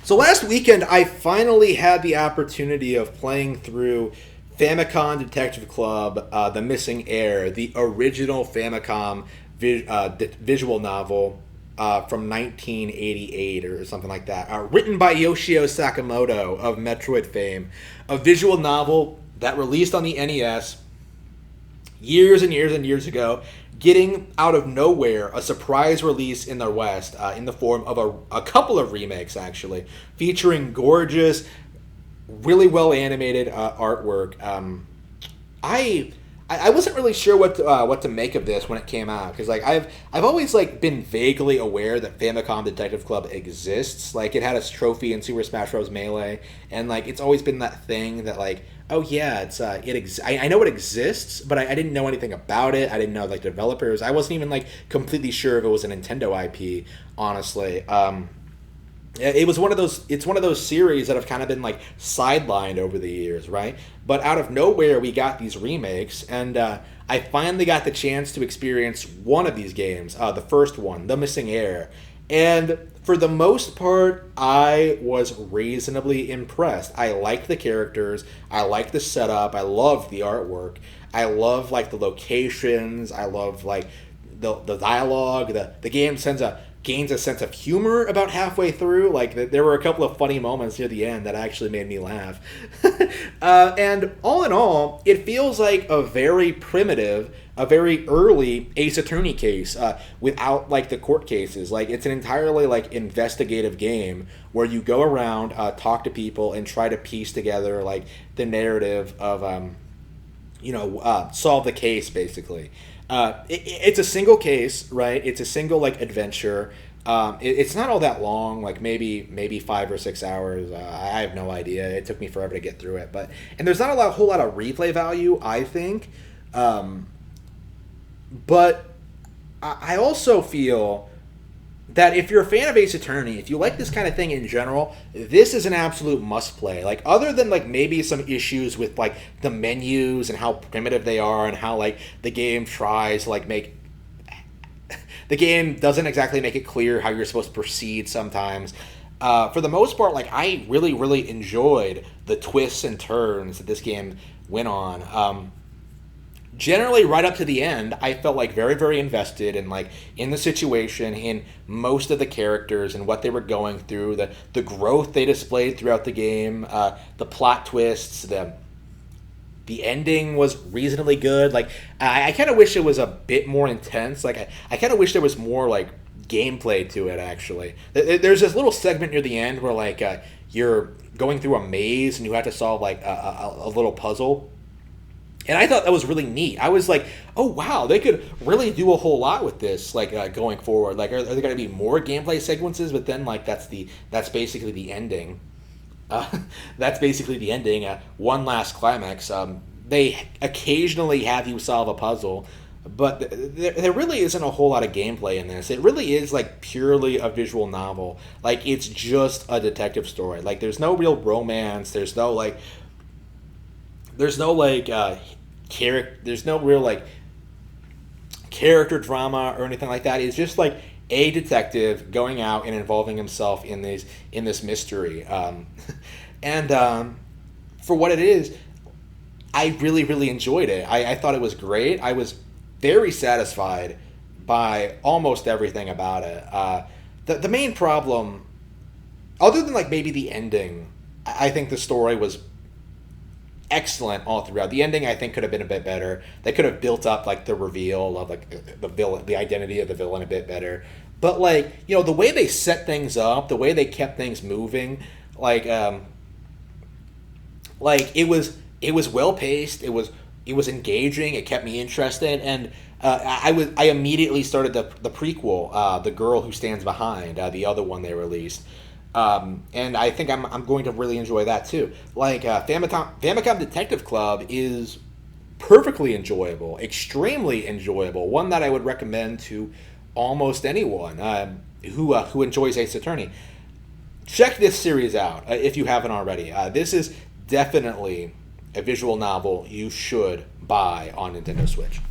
So last weekend, I finally had the opportunity of playing through Famicom Detective Club, The Missing Heir, the original Famicom visual novel from 1988 or something like that, written by Yoshio Sakamoto of Metroid fame, a visual novel that released on the NES years and years and years ago, getting out of nowhere a surprise release in the West in the form of a couple of remakes, actually, featuring gorgeous, really well animated artwork. I wasn't really sure what to make of this when it came out, because like I've always like been vaguely aware that Famicom Detective Club exists. Like it had its trophy in Super Smash Bros. Melee, and like it's always been that thing that like, oh yeah, I know it exists, but I didn't know anything about it. I didn't know like the developers. I wasn't even like completely sure if it was a Nintendo IP, honestly. It was one of those. It's one of those series that have kind of been like sidelined over the years, right? But out of nowhere, we got these remakes, and I finally got the chance to experience one of these games, the first one, The Missing Heir, and for the most part, I was reasonably impressed. I liked the characters, I liked the setup, I loved the artwork, I love like the locations, I love like the dialogue. The game gains a sense of humor about halfway through. Like there were a couple of funny moments near the end that actually made me laugh. And all in all, it feels like a very primitive, a very early Ace Attorney case without like the court cases. Like it's an entirely like investigative game where you go around, talk to people, and try to piece together like the narrative of solve the case basically. It's a single case, right? It's a single like adventure. It's not all that long, like maybe 5 or 6 hours. I have no idea. It took me forever to get through it, and there's not a whole lot of replay value, I think. But I also feel that if you're a fan of Ace Attorney, if you like this kind of thing in general, this is an absolute must play. Like other than like maybe some issues with like the menus and how primitive they are and how like the game tries to like make the game doesn't exactly make it clear how you're supposed to proceed sometimes. For the most part, like I really enjoyed the twists and turns that this game went on. Generally, right up to the end, I felt like very invested in the situation, in most of the characters and what they were going through, the growth they displayed throughout the game, the plot twists, the ending was reasonably good. Like I kind of wish it was a bit more intense. Like I kind of wish there was more like gameplay to it. Actually, there's this little segment near the end where like you're going through a maze and you have to solve like a little puzzle. And I thought that was really neat. I was like, oh, wow, they could really do a whole lot with this, like, going forward. Like, are there going to be more gameplay sequences? But then, like, that's basically the ending. That's basically the ending. One last climax. They occasionally have you solve a puzzle, but there really isn't a whole lot of gameplay in this. It really is, like, purely a visual novel. Like, it's just a detective story. Like, there's no real romance. There's no real like character drama or anything like that. It's just like a detective going out and involving himself in this mystery. For what it is, I really enjoyed it. I thought it was great. I was very satisfied by almost everything about it. The main problem, other than like maybe the ending, I think the story was excellent all throughout. The ending I think could have been a bit better. They could have built up like the reveal of like the villain, the identity of the villain a bit better. But like, the way they set things up, the way they kept things moving, like it was well paced. It was engaging. It kept me interested, and I immediately started the prequel, The Girl Who Stands Behind, the other one they released. And I think I'm going to really enjoy that too. Like Famicom Detective Club is perfectly enjoyable, extremely enjoyable. One that I would recommend to almost anyone who enjoys Ace Attorney. Check this series out if you haven't already. This is definitely a visual novel you should buy on Nintendo Switch.